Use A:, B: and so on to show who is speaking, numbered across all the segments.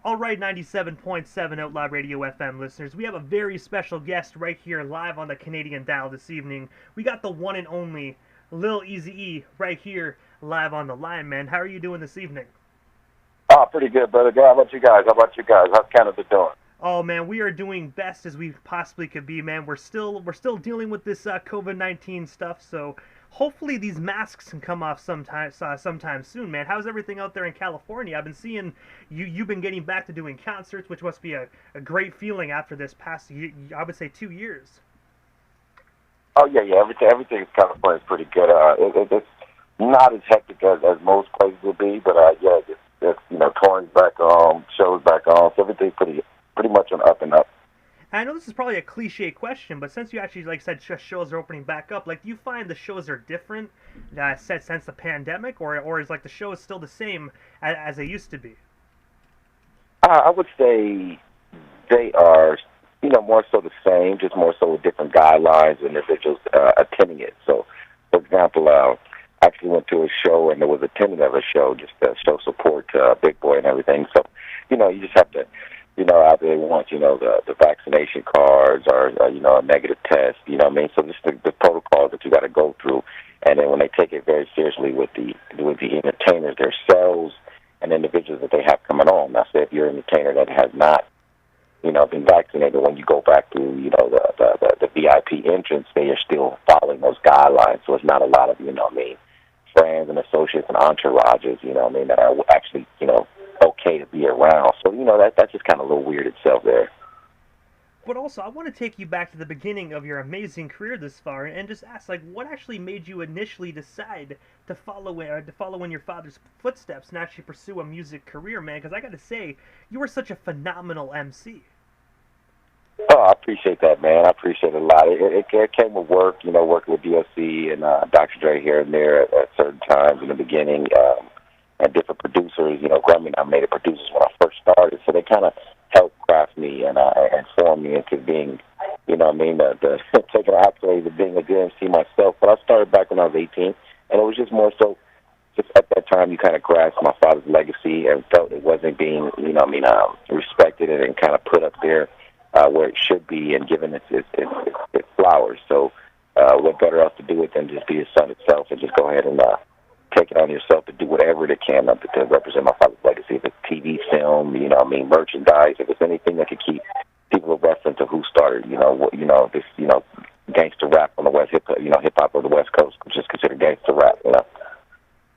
A: All right, 97.7 Outlaw Radio FM listeners, we have a very special guest right here live on the Canadian dial this evening. We got the one and only Lil Eazy-E right here live on the line, man. How are you doing this evening?
B: Oh, pretty good, brother. How about you guys? How about you guys? How's Canada doing?
A: Oh man, we are doing best as we possibly could be, man. We're still dealing with this COVID-19 stuff, so hopefully these masks can come off sometime soon, man. How's everything out there in California? I've been seeing you've been getting back to doing concerts, which must be a great feeling after this past I would say 2 years.
B: Oh yeah, yeah. Everything in California is pretty good. It's not as hectic as most places would be, but yeah, it's touring's back on, shows back on, so everything's pretty much on up and up.
A: I know this is probably a cliche question, but since you actually like said shows are opening back up, like do you find the shows are different since the pandemic, or is like the shows still the same as they used to be?
B: I would say they are, more so the same, just more so with different guidelines and individuals attending it. So, for example, I actually went to a show and there was attendant of a show just to show support to Big Boy and everything. So, you just have to, either they want, the vaccination cards or a negative test, what I mean? So just the protocols that you got to go through. And then when they take it very seriously with the entertainers themselves and individuals that they have coming on. Now, say if you're an entertainer that has not, been vaccinated, when you go back to, the VIP entrance, they are still following those guidelines. So it's not a lot of, friends and associates and entourages, that are actually, okay to be around. So, that's just kind of a little weird itself there.
A: But also, I want to take you back to the beginning of your amazing career this far, and just ask, like, what actually made you initially decide to follow in your father's footsteps and actually pursue a music career, man? Because I got to say, you were such a phenomenal MC.
B: Oh, I appreciate that, man. I appreciate it a lot. It came with work, working with DLC and Dr. Dre here and there at certain times in the beginning, and different producers, Grammy-nominated producers when I first started. So they kind of helped craft me and form me into being, the taking accolades of being a good MC myself. But I started back when I was 18, and it was just more so, just at that time, you kind of grasped my father's legacy and felt it wasn't being, respected and kind of put up there where it should be and given its flowers. So what better else to do it than just be his son itself and just go ahead and take it on yourself to do whatever it can to represent my father's legacy. If it's TV, film, merchandise, if it's anything that could keep people a reference of who started, this, gangster rap on the West, hip hop of the West Coast, which is considered gangster rap.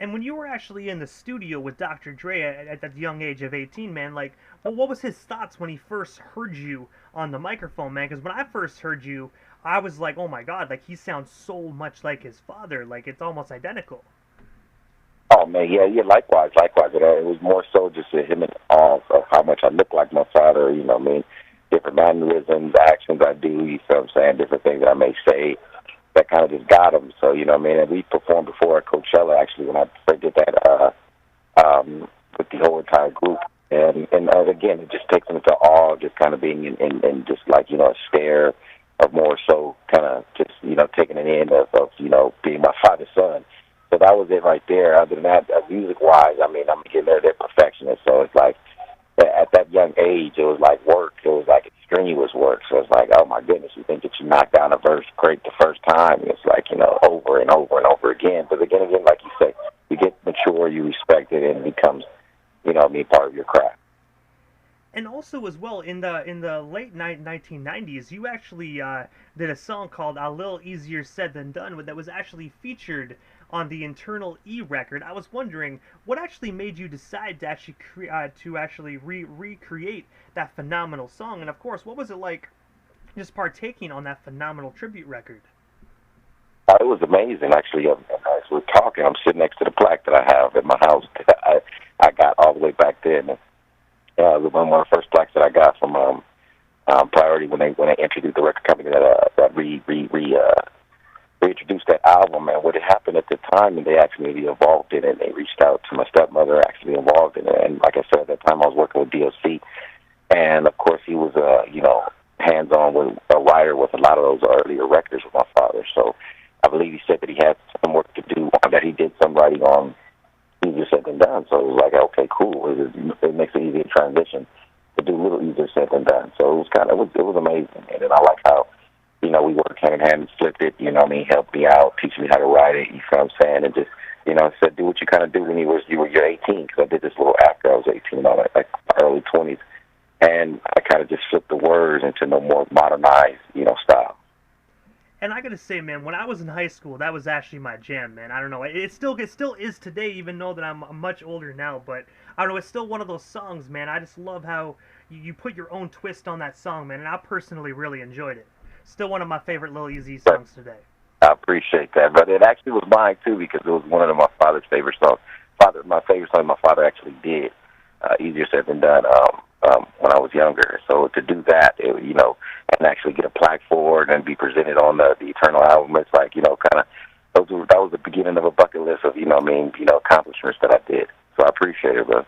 A: And when you were actually in the studio with Dr. Dre at that young age of 18, man, like, well, what was his thoughts when he first heard you on the microphone, man? Because when I first heard you, I was like, oh my God, like, he sounds so much like his father. Like, it's almost identical.
B: Oh man, yeah, likewise. It was more so just him in awe of how much I look like my father. Different mannerisms, actions I do. You feel what I'm saying? Different things that I may say that kind of just got him. So and we performed before at Coachella actually when I first did that with the whole entire group. And again, it just takes him into awe, just kind of being in just like a stare, or more so kind of just taking it in of being my father's son. So that was it right there. Other than that, music-wise, I'm getting there. They're perfectionists. So it's like, at that young age, it was like work. It was like strenuous work. So it's like, oh my goodness, you think that you knock down a verse great the first time. It's like, over and over and over again. But again, like you say, you get mature, you respect it, and it becomes, part of your craft.
A: And also as well, in the late 1990s, you actually did a song called "A Little Easier Said Than Done" that was actually featured on the Internal E record. I was wondering what actually made you decide to actually recreate that phenomenal song, and of course, what was it like just partaking on that phenomenal tribute record?
B: It was amazing, actually. As we're talking, I'm sitting next to the plaque that I have at my house. I got all the way back then. One of the first plaques that I got from Priority when they introduced the record company that reintroduced that album. And what had happened at the time, and they actually involved in it. They reached out to my stepmother, actually involved in it. And like I said, at that time, I was working with DOC, and of course, he was hands-on with a writer with a lot of those earlier records with my father. So I believe he said that he had some work to do, that he did some writing on easier said than done. So it was like, okay, cool. It makes it easier transition to do a little easier said than done. So it was it was amazing. And then I like how, we worked hand in hand and flipped it, he helped me out, teach me how to write it, you know what I'm saying? And just, said, do what you kind of do when you're 18, because I did this a little after I was 18, like my early 20s. And I kind of just flipped the words into no more modernized, style.
A: And I gotta say, man, when I was in high school, that was actually my jam, man. I don't know, it still is today, even though that I'm much older now. But I don't know, it's still one of those songs, man. I just love how you put your own twist on that song, man. And I personally really enjoyed it. Still one of my favorite Lil Eazy songs today.
B: I appreciate that, but it actually was mine too, because it was one of my father's favorite songs. My favorite song my father actually did, Easier Said Than Done, when I was younger. So to do that, and actually get a plaque for it and be presented on the Eternal album, it's like, that was the beginning of a bucket list of, accomplishments that I did. So I appreciate it, bro.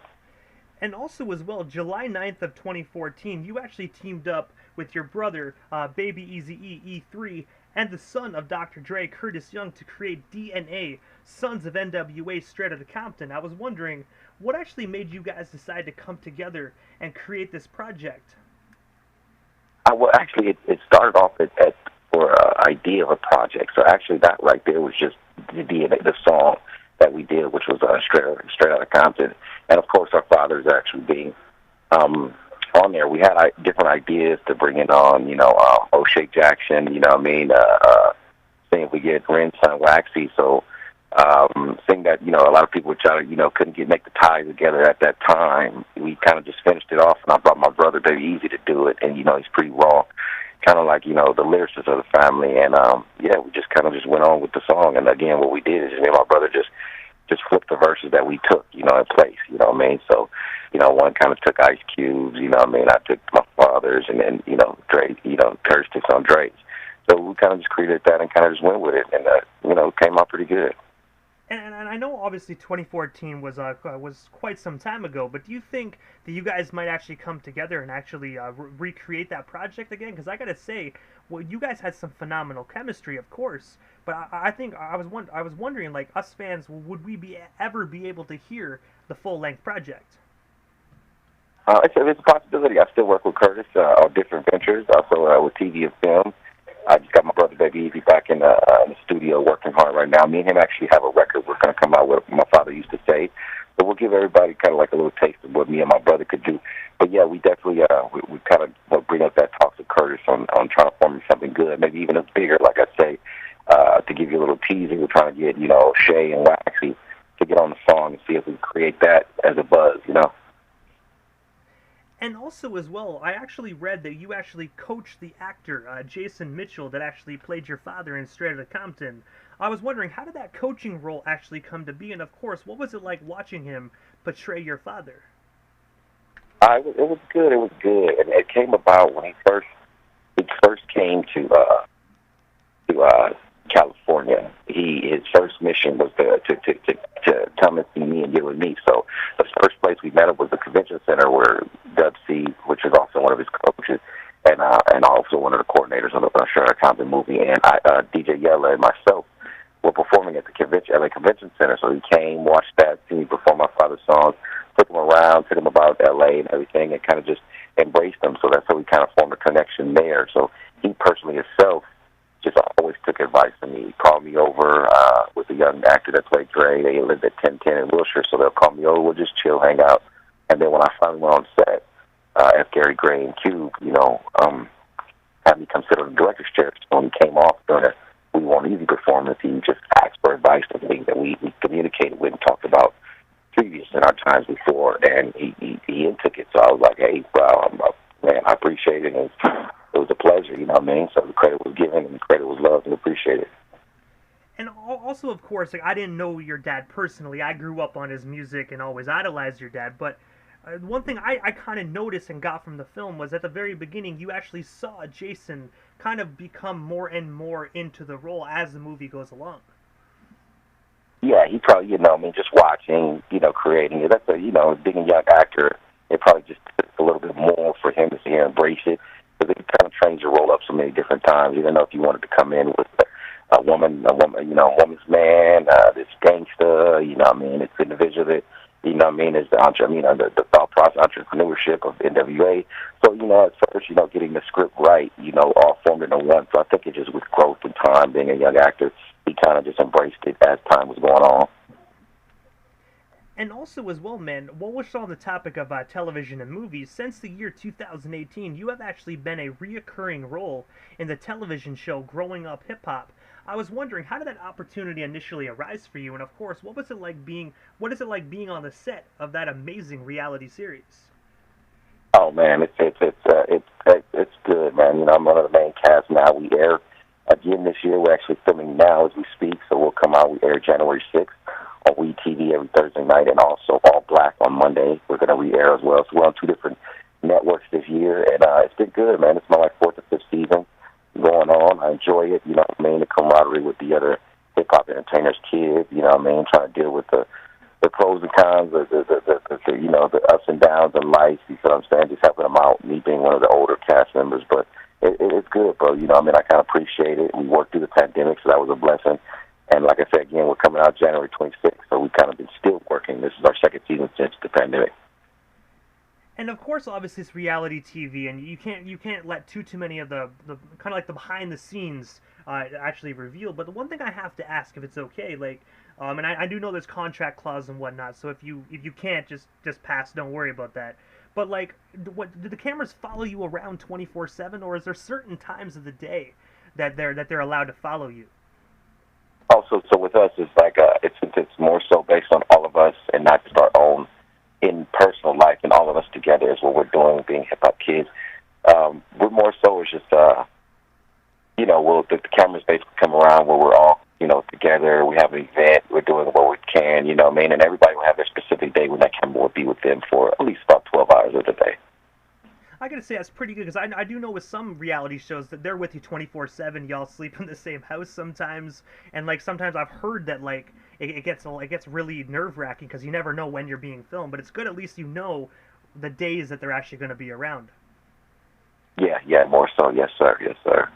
A: And also as well, July 9th of 2014, you actually teamed up with your brother, Baby Eazy-E, E3, and the son of Dr. Dre, Curtis Young, to create DNA, Sons of NWA, Straight Outta Compton. I was wondering, what actually made you guys decide to come together and create this project?
B: Well, actually, it started off for an idea of a project. So actually, that right there was just the DNA, the song that we did, which was Straight Outta Compton. And of course, our fathers actually being on there. We had different ideas to bring it on, O'Shea Jackson, seeing if we get Ren Son Waxy. So seeing that, a lot of people would try to, couldn't make the ties together at that time, we kind of just finished it off, and I brought my brother, Baby Eazy, to do it. And, he's pretty raw, kind of like, the lyricist of the family. And, we just kind of just went on with the song. And again, what we did is me and my brother just flipped the verses that we took, in place, So, one kind of took Ice Cube's, I took my father's, and then, Dre, Curtis took on Dre's. So we kind of just created that and kind of just went with it, and, it came out pretty good.
A: And I know obviously 2014 was quite some time ago, but do you think that you guys might actually come together and actually recreate that project again? Because I gotta say, well, you guys had some phenomenal chemistry, of course, but I think I was wondering, like, us fans, would we ever be able to hear the full length project?
B: It's a possibility. I still work with Curtis on different ventures, also with TV and film. I just got my brother, Baby Eazy, back in the studio working hard right now. Me and him actually have a record we're going to come out with, my father used to say. So we'll give everybody kind of like a little taste of what me and my brother could do. But, yeah, we definitely we kind of bring up that talk to Curtis on trying to form something good, maybe even bigger, like I say, to give you a little teaser. We're trying to get, Shay and Waxy to get on the song and see if we can create that as a buzz,
A: And also, as well, I actually read that you actually coached the actor, Jason Mitchell, that actually played your father in Straight Outta Compton. I was wondering, how did that coaching role actually come to be? And, of course, what was it like watching him portray your father?
B: It was good. It was good. And it came about when he first came to California. His first mission was to come and see me and get with me. So the first place we met up was the convention center where Dub C, which is also one of his coaches, and also one of the coordinators on the Straight Outta Compton movie, and DJ Yella and myself were performing at the LA Convention Center. So he came, watched that, see me perform my father's songs, took him around, told him about LA and everything, and kind of just embraced him. So that's how we kind of formed a connection there. So he personally himself just always took advice from me. He called me over with a young actor that played Dre. They lived at 1010 in Wilshire, so they'll call me over. We'll just chill, hang out. And then when I finally went on set, F. Gary Gray and Cube, had me come sit on the director's chair. So when he came off during a We Want Easy performance, he just asked for advice of things that we communicated with and talked about previous in our times before, and he took it. So I was like, hey, man, I appreciate it. And it was a pleasure, So the credit was given and the credit was loved and appreciated.
A: And also, of course, like, I didn't know your dad personally. I grew up on his music and always idolized your dad. But one thing I kind of noticed and got from the film was at the very beginning, you actually saw Jason kind of become more and more into the role as the movie goes along.
B: Yeah, he probably, just watching, creating it. That's being a young actor, it probably just took a little bit more for him to see him embrace it. Because he kind of trains your role up so many different times. You don't know if you wanted to come in with woman's man, this gangster, this individual that, is the thought process, entrepreneurship of NWA. So, at first, getting the script right, all formed into one. So I think it just with growth and time, being a young actor, he kind of just embraced it as time was going on.
A: And also as well, man, while we're still on the topic of television and movies, since the year 2018, you have actually been a reoccurring role in the television show Growing Up Hip Hop. I was wondering, how did that opportunity initially arise for you? And of course, what is it like being on the set of that amazing reality series?
B: Oh man, it's good, man. I'm one of the main cast now. We air again this year. We're actually filming now as we speak, so we'll come out. We air January 6th. On WeTV every Thursday night, and also All Black on Monday. We're going to re-air as well. So we're on 2 different networks this year, and it's been good, man. It's my 4th or 5th season going on. I enjoy it, the camaraderie with the other hip-hop entertainers, kids, trying to deal with the pros and cons, the ups and downs in life, you know what I'm saying, just helping them out, me being one of the older cast members, but it's good, bro, I kind of appreciate it. We worked through the pandemic, so that was a blessing. And like I said, again, we're coming out January 26th, so we've kind of been still working. This is our 2nd season since the pandemic.
A: And of course, obviously, it's reality TV, and you can't let too many of the kind of like the behind the scenes actually revealed. But the one thing I have to ask, if it's okay, like, and I do know there's contract clause and whatnot, so if you can't just pass, don't worry about that. But like, do the cameras follow you around 24/7, or is there certain times of the day that they're allowed to follow you?
B: Also, so with us, it's like it's more so based on all of us and not just our own in personal life, and all of us together is what we're doing, being hip hop kids. We're more so it's just the cameras basically come around where we're all together. We have an event, we're doing what we can, and everybody will have their specific day when that camera will be with them for at least about 12 hours of the day.
A: I gotta say that's pretty good, because I do know with some reality shows that they're with you 24/7. Y'all sleep in the same house sometimes, and like sometimes I've heard that like it gets really nerve-wracking because you never know when you're being filmed. But it's good at least the days that they're actually going to be around.
B: Yeah, more so. Yes, sir. Yes, sir.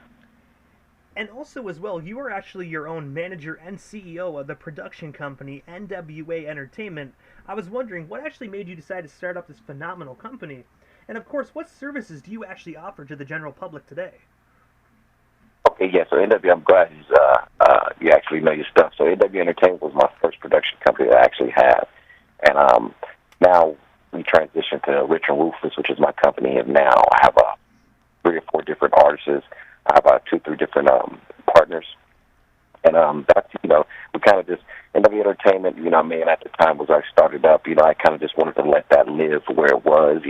A: And also as well, you are actually your own manager and CEO of the production company NWA Entertainment. I was wondering what actually made you decide to start up this phenomenal company. And of course, what services do you actually offer to the general public today?
B: Okay, yeah, so NW, I'm glad you actually know your stuff. So NW Entertainment was my first production company that I actually have. And now we transitioned to Rich and Ruthless, which is my company, and now I have 3 or 4 different artists. I have 2, 3 different partners. And that's, we kind of just, NW Entertainment, at the time was I started up, I kind of just wanted to let that live where it was,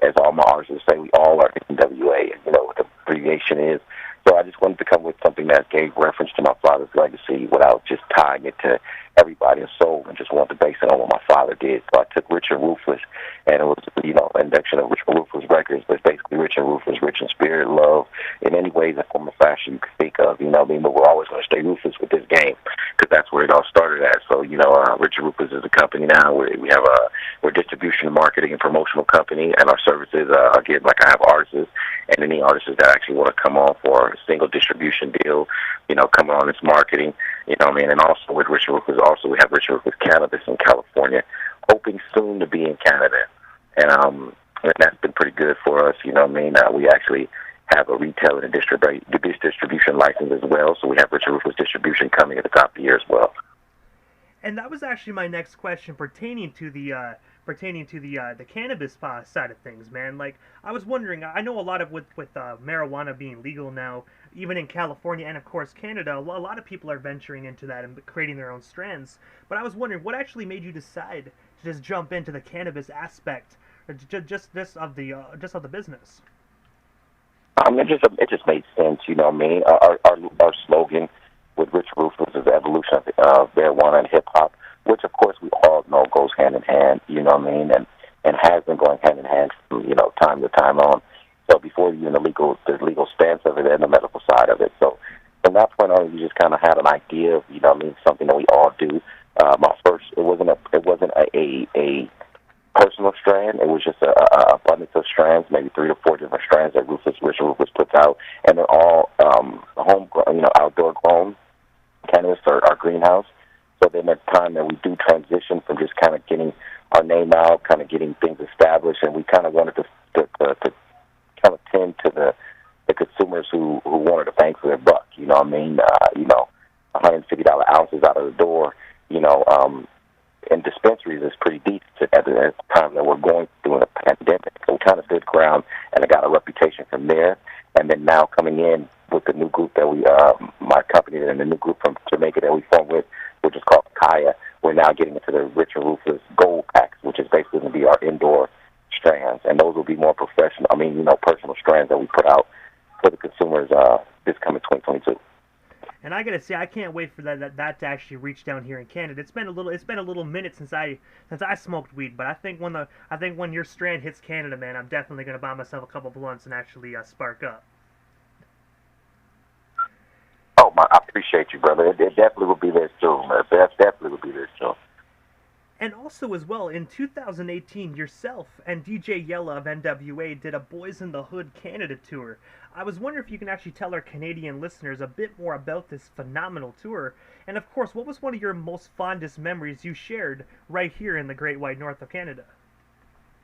B: as all my artists say, we all are NWA, and what the abbreviation is. So I just wanted to come with something that gave reference to my father's legacy without just tying it to everybody in soul, and just wanted to base it on what my father did. So I took Rich and Ruthless, and it was, an induction of Rich and Ruthless records, but it's basically Rich and Ruthless, rich in spirit, love, in any way, the form of fashion you could think of, but we're always going to stay ruthless with this game, because that's where it all started at. So, Rich and Ruthless is a company now. We're a distribution, marketing, and promotional company, and our services, again, like I have artists, and any artists that actually want to come on for a single distribution deal, coming on this marketing, and also with Rich and Ruthless, we have Rich and Ruthless Cannabis in California, hoping soon to be in Canada. And that's been pretty good for us, we actually have a retail and a distribution license as well, so we have Rich and Ruthless distribution coming at the top of the year as well.
A: And that was actually my next question pertaining to the cannabis side of things, man. Like, I was wondering, I know a lot of with marijuana being legal now, even in California and of course Canada, a lot of people are venturing into that and creating their own strands. But I was wondering, what actually made you decide to just jump into the cannabis aspect, or just of the business?
B: It just made sense, Our slogan with Rich Ruthless is the evolution of marijuana and hip hop, which of course we all know goes hand in hand, and has been going hand in hand from, time to time on. So before even the legal stance of it and the medical side of it. So from that point on, we just kind of had an idea of, something that we all do. It wasn't a personal strand. It was just a abundance of strands, maybe 3 or 4 different strands that Richard Rufus puts out, and they're all home, outdoor grown cannabis or our greenhouse. So then it's time that we do transition from just kind of getting our name out, kind of getting things established, and we kind of wanted to kind of tend to the consumers who wanted a bang for their buck. You know what I mean? $150 ounces out of the door. In dispensaries is pretty decent at the time that we're going through a pandemic. So we kind of stood ground, and I got a reputation from there. And then now coming in with the new group that my company and the new group from Jamaica that we formed with, which is called Kaya, we're now getting into the Richard Rufus Gold Packs, which is basically going to be our indoor strands. And those will be more professional, personal strands that we put out for the consumers this coming 2022.
A: And I gotta say, I can't wait for that to actually reach down here in Canada. It's been a little minute since I smoked weed, but I think when your strand hits Canada, man, I'm definitely gonna buy myself a couple blunts and actually spark up.
B: Oh, I appreciate you, brother. It definitely will be there soon, man. It definitely will be there soon.
A: And also as well, in 2018, yourself and DJ Yella of NWA did a Boys in the Hood Canada tour. I was wondering if you can actually tell our Canadian listeners a bit more about this phenomenal tour. And of course, what was one of your most fondest memories you shared right here in the Great White North of Canada?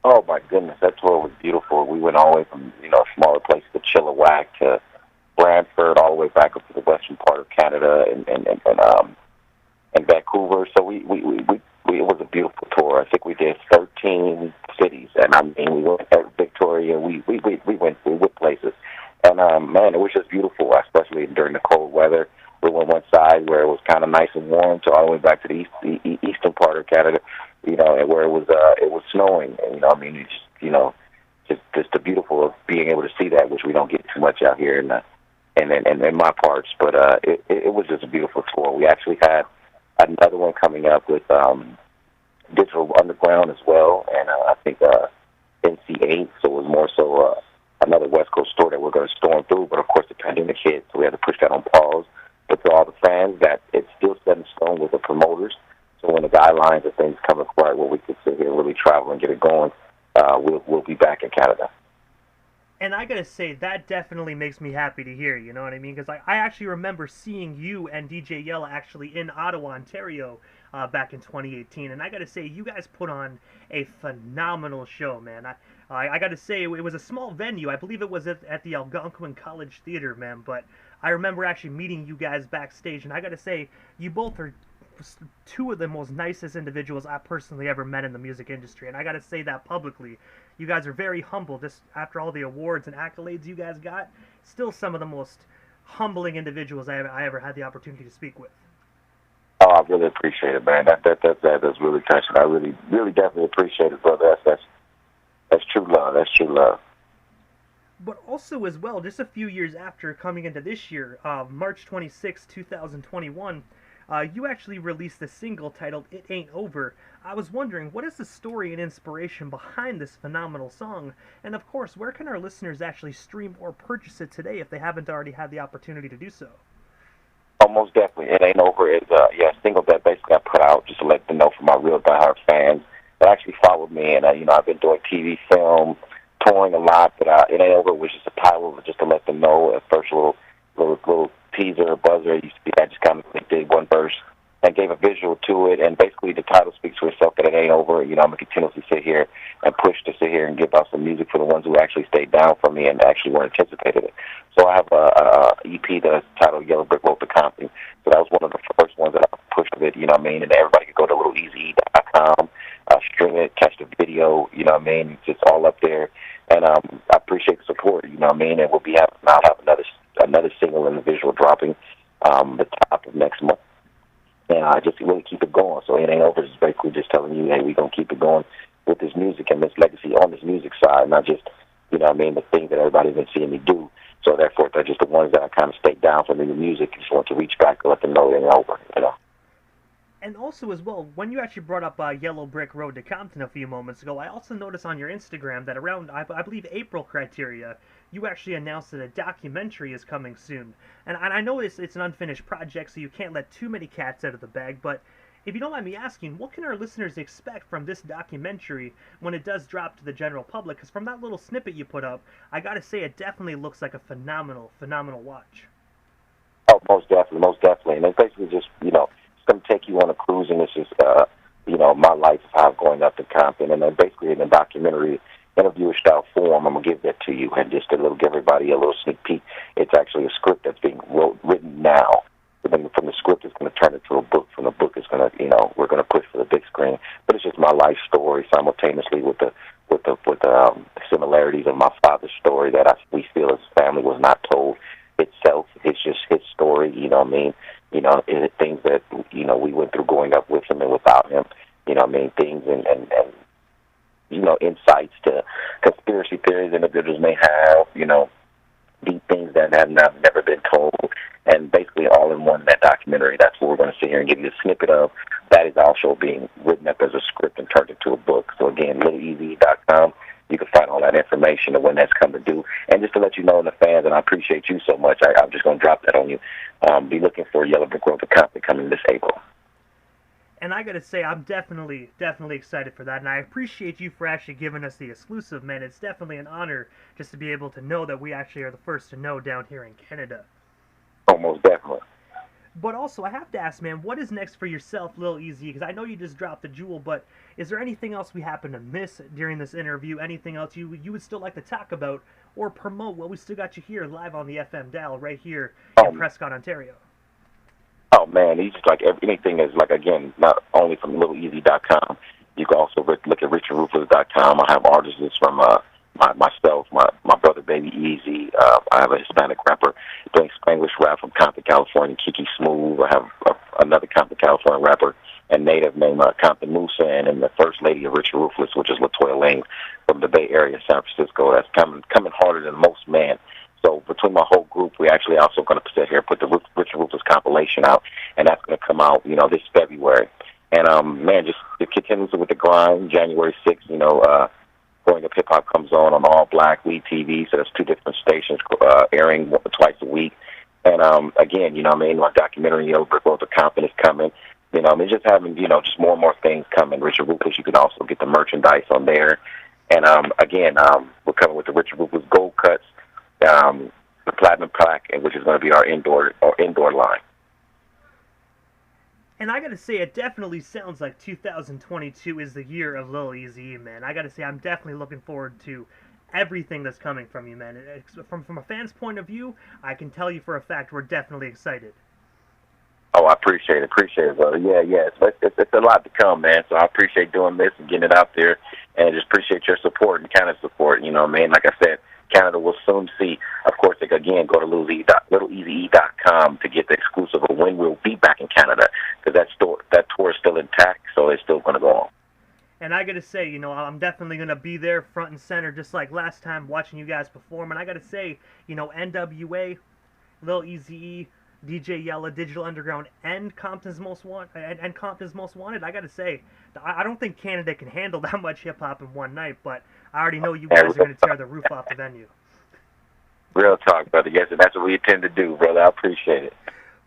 B: Oh my goodness, that tour was beautiful. We went all the way from smaller places to Chilliwack to Brantford, all the way back up to the western part of Canada and Vancouver. So it was a beautiful tour. I think we did 13 cities, and we went at Victoria. We went places, and man, it was just beautiful, especially during the cold weather. We went one side where it was kind of nice and warm, to all the way back to the eastern part of Canada, and where it was snowing, and it's just the beautiful of being able to see that, which we don't get too much out here in my parts. But it was just a beautiful tour. We actually had another one coming up with Digital Underground as well, and I think NC8, so it was more so another West Coast store that we're going to storm through, but of course the pandemic hit, so we had to push that on pause. But to all the fans, that it's still set in stone with the promoters, so when the guidelines and things come required where we can sit here and really travel and get it going, we'll be back in Canada.
A: And I gotta say, that definitely makes me happy to hear, you know what I mean? Because I actually remember seeing you and DJ Yella actually in Ottawa, Ontario, back in 2018. And I gotta say, you guys put on a phenomenal show, man. I gotta say, it was a small venue. I believe it was at the Algonquin College Theater, man. But I remember actually meeting you guys backstage. And I gotta say, you both are two of the most nicest individuals I personally ever met in the music industry, and I gotta say that publicly. You guys are very humble. Just after all the awards and accolades you guys got, still some of the most humbling individuals I ever had the opportunity to speak with.
B: Oh, I really appreciate it, man. That's really touching. I really definitely appreciate it, brother. That's true love. That's true love.
A: But also as well, just a few years after coming into this year, March 26, 2021. You actually released a single titled It Ain't Over. I was wondering, what is the story and inspiration behind this phenomenal song? And of course, where can our listeners actually stream or purchase it today if they haven't already had the opportunity to do so?
B: Oh, most definitely. It Ain't Over is a single that basically I put out just to let them know for my real diehard fans that actually followed me. And, I've been doing TV, film, touring a lot, but It Ain't Over was just a title just to let them know, a first little teaser, buzzer. I just kind of did one verse and gave a visual to it, and basically the title speaks for itself that it ain't over. I'm going to continuously sit here and push to sit here and give out some music for the ones who actually stayed down for me and actually weren't anticipated it. So I have a EP that's titled Yellow Brick Road to Compton. So that was one of the first ones that I pushed of it, and everybody could go to little Eazy-E.com, stream it, catch the video, It's just all up there. And I appreciate the support, and we'll be I'll have another single and the visual dropping the top of next month. And I just really keep it going. So It Ain't Over is basically just telling you, hey, we're going to keep it going with this music and this legacy on this music side, not just, the things that everybody's been seeing me do. So therefore, they're just the ones that I kind of stayed down from in the music and just want to reach back and let them know it ain't over,
A: And also as well, when you actually brought up Yellow Brick Road to Compton a few moments ago, I also noticed on your Instagram that around, I believe, April criteria, you actually announced that a documentary is coming soon. And I know it's an unfinished project, so you can't let too many cats out of the bag, but If you don't mind me asking, what can our listeners expect from this documentary when it does drop to the general public? Because from that little snippet you put up, I gotta say it definitely looks like a phenomenal, phenomenal watch.
B: Oh, most definitely, most definitely. And it's basically just, it's going to take you on a cruise, and it's just, my life of how going up to Compton. And then basically in the documentary, interviewer style form, I'm going to give that to you and just give everybody a little sneak peek. It's actually a script that's being written now. But then from the script, it's going to turn into a book. From the book, it's going to, we're going to push for the big screen. But it's just my life story simultaneously with the similarities of my father's story that we feel as a family was not told itself. It's just his story, you know what I mean? Things that, we went through growing up with him and without him, you know what I mean? Things and insights to conspiracy theories individuals may have, deep things that have never been told, and basically all in one in that documentary. That's what we're going to sit here and give you a snippet of. That is also being written up as a script and turned into a book. So again, littleezy.com. You can find all that information and when that's come to do. And just to let you know, and the fans, and I appreciate you so much, I'm just going to drop that on you. Be looking for Yellow Brick Road to Compton coming this April.
A: And I gotta say, I'm definitely excited for that, and I appreciate you for actually giving us the exclusive, man. It's definitely an honor just to be able to know that we actually are the first to know down here in Canada.
B: Almost definitely.
A: But also, I have to ask, man, what is next for yourself, Lil Eazy? Because I know you just dropped the jewel, but is there anything else we happen to miss during this interview? Anything else you would still like to talk about or promote? Well, we still got you here live on the FM dial right here in Prescott, Ontario.
B: Oh, man, he's just anything is again, not only from littleezy.com. You can also look at richardruthless.com. I have artists from myself, my brother, Baby Eazy. I have a Hispanic rapper doing Spanglish rap from Compton, California, Kiki Smooth. I have another Compton, California rapper and native named Compton Musa, and then the first lady of Richard Ruthless, which is LaToya Lane from the Bay Area, San Francisco. That's coming harder than most, man. So between my whole group, we actually also going to sit here and put the Richard Ruthless compilation out, and that's going to come out, this February. And man, just it continues with the grind. January 6th, Growing Up Hip Hop comes on All Black We TV, so that's two different stations airing twice a week. And again, my documentary, Brick Road to Compton is coming. Just having, just more and more things coming. Richard Ruthless, you can also get the merchandise on there. And again, we're coming with the Richard Ruthless Gold Cuts, the Platinum Pack, and which is going to be our indoor line.
A: And I gotta say, it definitely sounds like 2022 is the year of Lil Eazy-E, man. I gotta say, I'm definitely looking forward to everything that's coming from you, man. From a fan's point of view, I can tell you for a fact we're definitely excited.
B: Oh, I appreciate it, brother. Yeah. It's a lot to come, man. So I appreciate doing this and getting it out there, and just appreciate your support and Canada's support. Like I said, Canada will soon see. Of course, again, go to littleezy.com to get the exclusive of when we'll be back in Canada, because that tour is still intact, so it's still going to go on.
A: And I gotta say, I'm definitely gonna be there front and center, just like last time watching you guys perform. And I gotta say, NWA, Lil Eazy-E, DJ Yella, Digital Underground, and Compton's Most Wanted. I gotta say, I don't think Canada can handle that much hip hop in one night. But I already know you guys are gonna tear the roof off the venue.
B: Real talk, brother. Yes, and that's what we intend to do, brother. I appreciate it.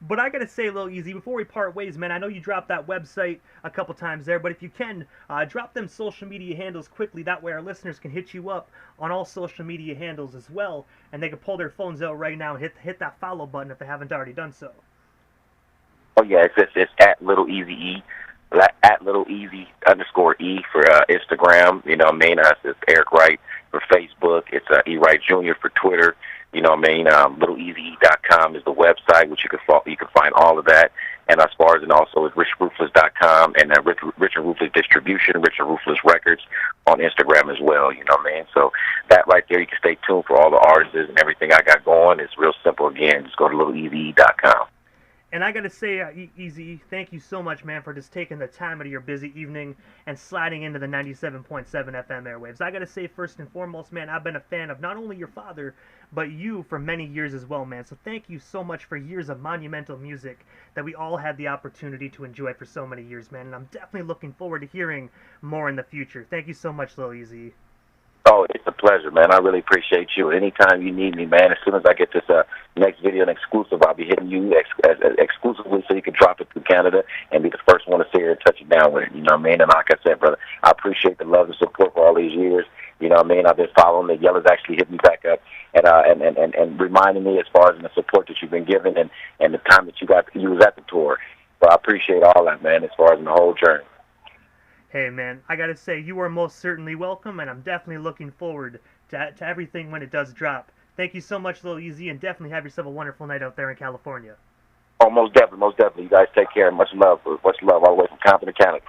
A: But I gotta say, Lil Eazy, before we part ways, man, I know you dropped that website a couple times there, but if you can, drop them social media handles quickly. That way our listeners can hit you up on all social media handles as well, and they can pull their phones out right now and hit that follow button if they haven't already done so.
B: Oh, yeah, it's at Little Eazy-E, at Little Eazy _E for Instagram. It's Eric Wright for Facebook. It's E. Wright Jr. for Twitter. littleezy.com is the website, which you can find all of that. And as far as, and also is richardruthless.com and Richard Ruthless Distribution, Richard Ruthless Records on Instagram as well, So that right there, you can stay tuned for all the artists and everything I got going. It's real simple. Again, just go to littleezy.com.
A: And I gotta say, Eazy, thank you so much, man, for just taking the time out of your busy evening and sliding into the 97.7 FM airwaves. I gotta say, first and foremost, man, I've been a fan of not only your father, but you for many years as well, man. So thank you so much for years of monumental music that we all had the opportunity to enjoy for so many years, man. And I'm definitely looking forward to hearing more in the future. Thank you so much, Lil Eazy.
B: Oh, it's a pleasure, man. I really appreciate you. Anytime you need me, man, as soon as I get this next video and exclusive, I'll be hitting you exclusively so you can drop it through Canada and be the first one to see it and touch it down with it. You know what I mean? And like I said, brother, I appreciate the love and support for all these years. You know what I mean? I've been following the Yellow's actually hit me back up and reminding me as far as the support that you've been giving and the time that you was at the tour. So I appreciate all that, man, as far as in the whole journey.
A: Hey, man, I gotta say, you are most certainly welcome, and I'm definitely looking forward to everything when it does drop. Thank you so much, Lil Eazy, and definitely have yourself a wonderful night out there in California.
B: Oh, most definitely, most definitely. You guys take care. Much love all the way from Compton to Canada.